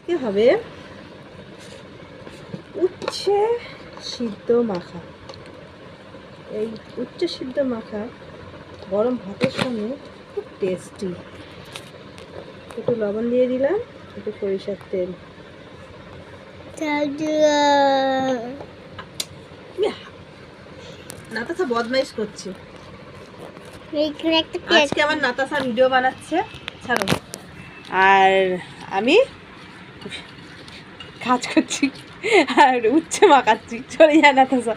কি হবে উচ্ছে সিদ্ধ মাখা। এই উচ্ছে সিদ্ধ মাখা গরম ভাতের সঙ্গে খুব টেস্টি। একটু লবণ দিয়ে দিলাম, একটু সরিষার তেল। নাতাশা বদমাইশ করছে আজকে। আমার নাতাশা ভিডিও বানাচ্ছে, ছাড়ো। আর আমি কাজ করছি আর উচ্ছে মাখাচ্ছি। চলে যায় নাতাশা।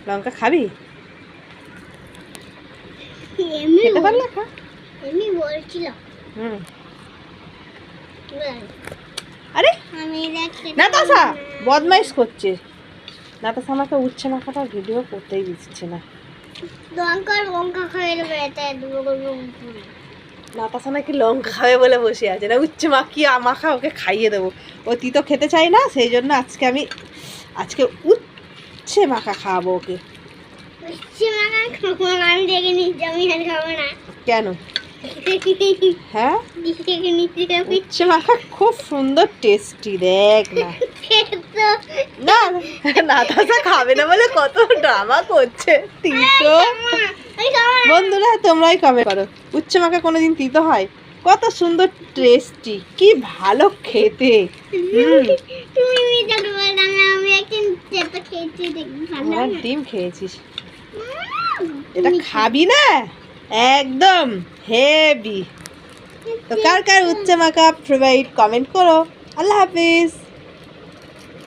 লঙ্কা খাবি? খেতে পারলে খা। আরে নাতাশা বদমাইশ করছে। নাতাশা আমাকে উচ্ছে মাখাটা ভিডিও করতেই দিচ্ছে না। নাতাশা নাকি লঙ্কা খাবে বলে বসে আছে, না উচ্ছে মাখা ওকে খাইয়ে দেবো। ও তিতো খেতে চাই না, সেই জন্য আজকে উচ্ছে মাখা খাওয়াবো ওকে। কেন? হ্যাঁ, উচ্ছে মাখা খুব সুন্দর টেস্টি। দেখ না, নাতাশা খাবে না বলে কত ড্রামা করছে। তিতো বন্ধুরা তোমরাই কমেন্ট করো, উচ্ছে মাখা কোনোদিন তিতো হয়? কত সুন্দর টেস্টি, কি ভালো খেতে। ডিম খেয়েছিস, এটা খাবি না? একদম হেভি। তো কার কার উচ্ছে মাখা ফেভারিট কমেন্ট করো। আল্লাহ হাফিজ।